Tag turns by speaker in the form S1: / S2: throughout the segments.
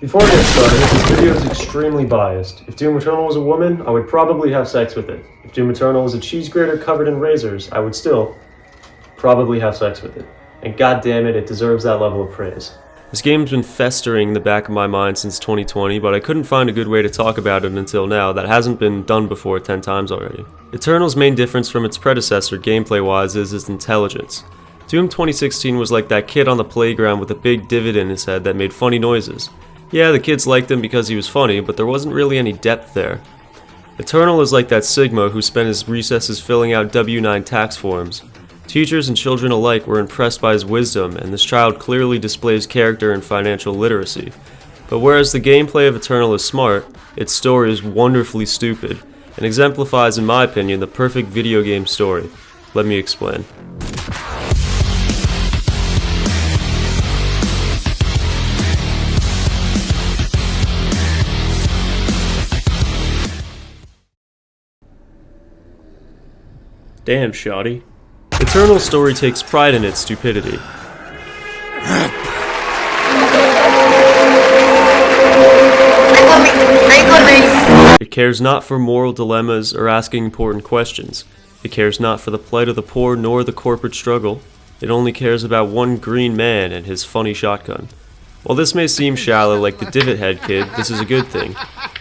S1: Before I get started, this video is extremely biased. If Doom Eternal was a woman, I would probably have sex with it. If Doom Eternal was a cheese grater covered in razors, I would still probably have sex with it. And goddamn it, it deserves that level of praise. This game's been festering in the back of my mind since 2020, but I couldn't find a good way to talk about it until now that hasn't been done before 10 times already. Eternal's main difference from its predecessor gameplay-wise is its intelligence. Doom 2016 was like that kid on the playground with a big divot in his head that made funny noises. Yeah, the kids liked him because he was funny, but there wasn't really any depth there. Eternal is like that Sigma who spent his recesses filling out W-9 tax forms. Teachers and children alike were impressed by his wisdom, and this child clearly displays character and financial literacy. But whereas the gameplay of Eternal is smart, its story is wonderfully stupid, and exemplifies, in my opinion, the perfect video game story. Let me explain. Damn, shoddy. Eternal's story takes pride in its stupidity. It cares not for moral dilemmas or asking important questions. It cares not for the plight of the poor nor the corporate struggle. It only cares about one green man and his funny shotgun. While this may seem shallow like the Divot Head kid, this is a good thing.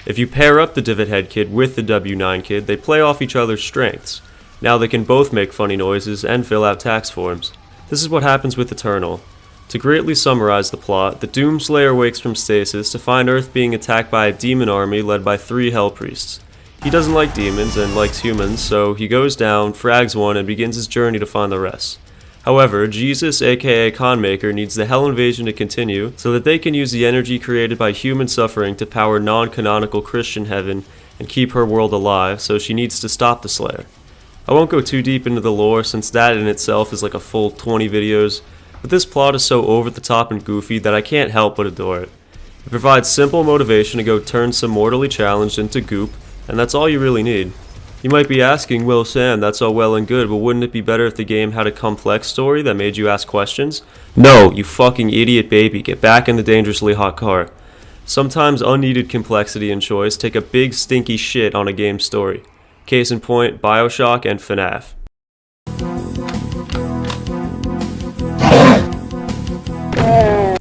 S1: If you pair up the Divot Head kid with the W9 kid, they play off each other's strengths. Now they can both make funny noises and fill out tax forms. This is what happens with Eternal. To greatly summarize the plot, the Doomslayer wakes from stasis to find Earth being attacked by a demon army led by 3 hell priests. He doesn't like demons and likes humans, so he goes down, frags one, and begins his journey to find the rest. However, Jesus, aka Conmaker, needs the hell invasion to continue so that they can use the energy created by human suffering to power non-canonical Christian heaven and keep her world alive, so she needs to stop the Slayer. I won't go too deep into the lore since that in itself is like a full 20 videos, but this plot is so over the top and goofy that I can't help but adore it. It provides simple motivation to go turn some mortally challenged into goop, and that's all you really need. You might be asking, well Sam, that's all well and good, but wouldn't it be better if the game had a complex story that made you ask questions? No, you fucking idiot baby, get back in the dangerously hot car. Sometimes unneeded complexity and choice take a big stinky shit on a game's story. Case in point, Bioshock and FNAF.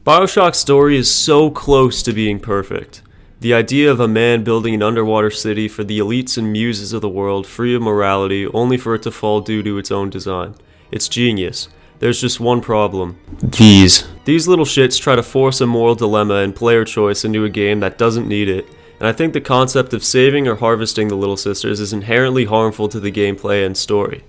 S1: Bioshock's story is so close to being perfect. The idea of a man building an underwater city for the elites and muses of the world, free of morality, only for it to fall due to its own design. It's genius. There's just one problem. These little shits try to force a moral dilemma and player choice into a game that doesn't need it. And I think the concept of saving or harvesting the Little Sisters is inherently harmful to the gameplay and story.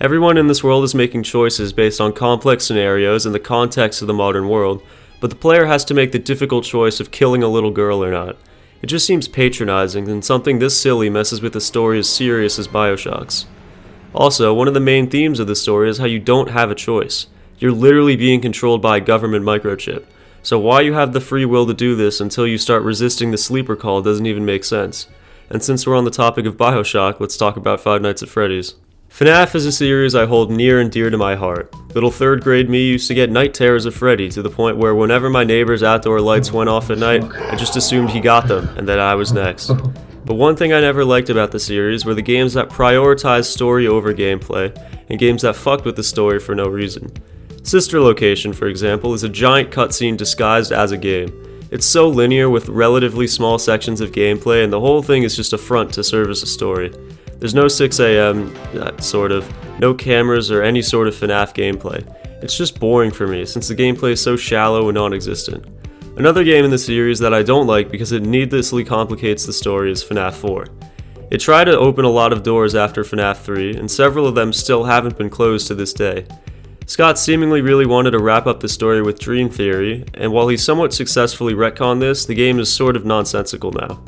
S1: Everyone in this world is making choices based on complex scenarios and the context of the modern world, but the player has to make the difficult choice of killing a little girl or not. It just seems patronizing, and something this silly messes with a story as serious as Bioshock's. Also, one of the main themes of the story is how you don't have a choice. You're literally being controlled by a government microchip. So why you have the free will to do this until you start resisting the sleeper call doesn't even make sense. And since we're on the topic of Bioshock, let's talk about Five Nights at Freddy's. FNAF is a series I hold near and dear to my heart. Little 3rd grade me used to get night terrors of Freddy to the point where whenever my neighbor's outdoor lights went off at night, I just assumed he got them and that I was next. But one thing I never liked about the series were the games that prioritized story over gameplay, and games that fucked with the story for no reason. Sister Location, for example, is a giant cutscene disguised as a game. It's so linear with relatively small sections of gameplay, and the whole thing is just a front to serve as a story. There's no 6 AM, no cameras or any sort of FNAF gameplay. It's just boring for me, since the gameplay is so shallow and non-existent. Another game in the series that I don't like because it needlessly complicates the story is FNAF 4. It tried to open a lot of doors after FNAF 3, and several of them still haven't been closed to this day. Scott seemingly really wanted to wrap up the story with Dream Theory, and while he somewhat successfully retconned this, the game is sort of nonsensical now.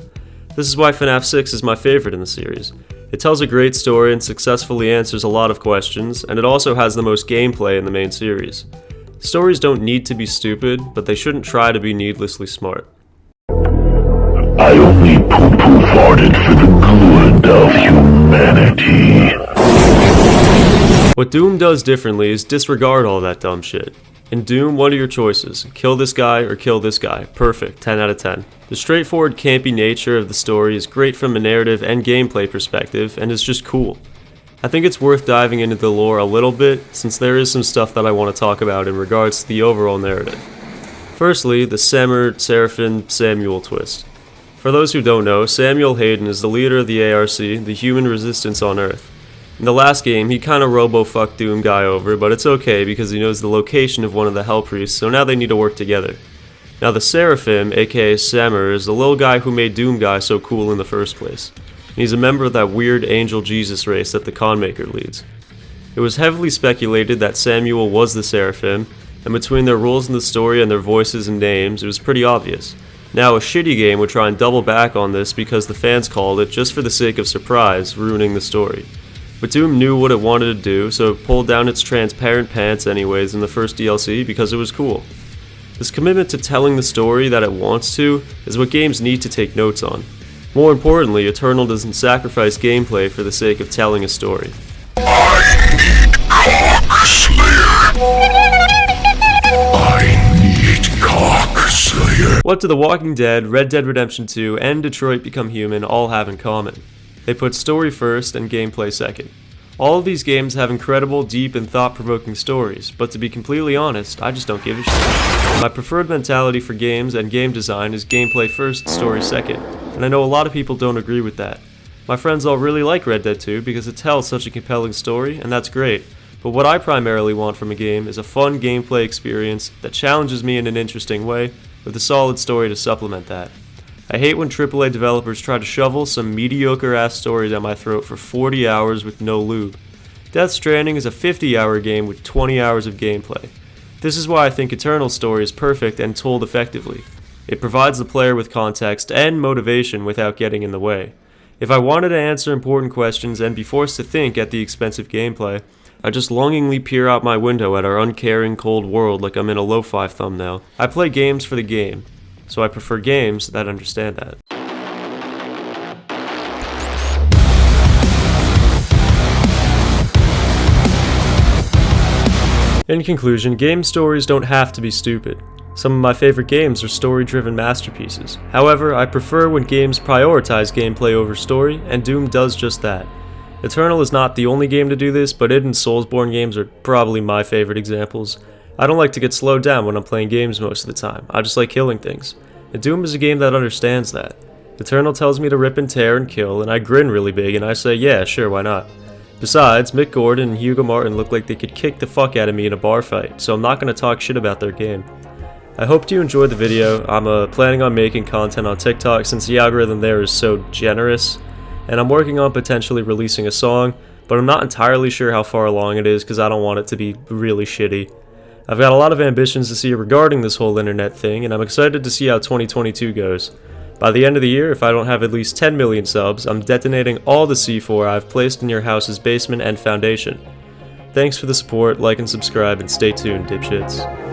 S1: This is why FNAF 6 is my favorite in the series. It tells a great story and successfully answers a lot of questions, and it also has the most gameplay in the main series. Stories don't need to be stupid, but they shouldn't try to be needlessly smart.
S2: I only poo-poo farted for the good of humanity.
S1: What Doom does differently is disregard all that dumb shit. In Doom, what are your choices? Kill this guy or kill this guy. Perfect, 10 out of 10. The straightforward campy nature of the story is great from a narrative and gameplay perspective, and is just cool. I think it's worth diving into the lore a little bit, since there is some stuff that I want to talk about in regards to the overall narrative. Firstly, the Seraphim Samuel twist. For those who don't know, Samuel Hayden is the leader of the ARC, the human resistance on Earth. In the last game, he kinda robo-fucked Doom guy over, but it's okay because he knows the location of one of the Hell Priests, so now they need to work together. Now the Seraphim, aka Samur, is the little guy who made Doom guy so cool in the first place. And he's a member of that weird angel Jesus race that the Conmaker leads. It was heavily speculated that Samuel was the Seraphim, and between their roles in the story and their voices and names, it was pretty obvious. Now a shitty game would try and double back on this because the fans called it just for the sake of surprise, ruining the story. But Doom knew what it wanted to do, so it pulled down its transparent pants anyways in the first DLC because it was cool. This commitment to telling the story that it wants to is what games need to take notes on. More importantly, Eternal doesn't sacrifice gameplay for the sake of telling a story. What do The Walking Dead, Red Dead Redemption 2, and Detroit Become Human all have in common? They put story first and gameplay second. All of these games have incredible, deep, and thought-provoking stories, but to be completely honest, I just don't give a shit. My preferred mentality for games and game design is gameplay first, story second, and I know a lot of people don't agree with that. My friends all really like Red Dead 2 because it tells such a compelling story, and that's great, but what I primarily want from a game is a fun gameplay experience that challenges me in an interesting way, with a solid story to supplement that. I hate when AAA developers try to shovel some mediocre-ass story down my throat for 40 hours with no lube. Death Stranding is a 50-hour game with 20 hours of gameplay. This is why I think Eternal's story is perfect and told effectively. It provides the player with context and motivation without getting in the way. If I wanted to answer important questions and be forced to think at the expense of gameplay, I just longingly peer out my window at our uncaring cold world like I'm in a lo-fi thumbnail. I play games for the game. So I prefer games that understand that. In conclusion, game stories don't have to be stupid. Some of my favorite games are story-driven masterpieces. However, I prefer when games prioritize gameplay over story, and Doom does just that. Eternal is not the only game to do this, but it and Soulsborne games are probably my favorite examples. I don't like to get slowed down when I'm playing games most of the time, I just like killing things. And Doom is a game that understands that. Eternal tells me to rip and tear and kill, and I grin really big and I say yeah, sure, why not. Besides, Mick Gordon and Hugo Martin look like they could kick the fuck out of me in a bar fight, so I'm not going to talk shit about their game. I hope you enjoyed the video. I'm planning on making content on TikTok since the algorithm there is so generous, and I'm working on potentially releasing a song, but I'm not entirely sure how far along it is because I don't want it to be really shitty. I've got a lot of ambitions to see regarding this whole internet thing, and I'm excited to see how 2022 goes. By the end of the year, if I don't have at least 10 million subs, I'm detonating all the C4 I've placed in your house's basement and foundation. Thanks for the support, like and subscribe, and stay tuned, dipshits.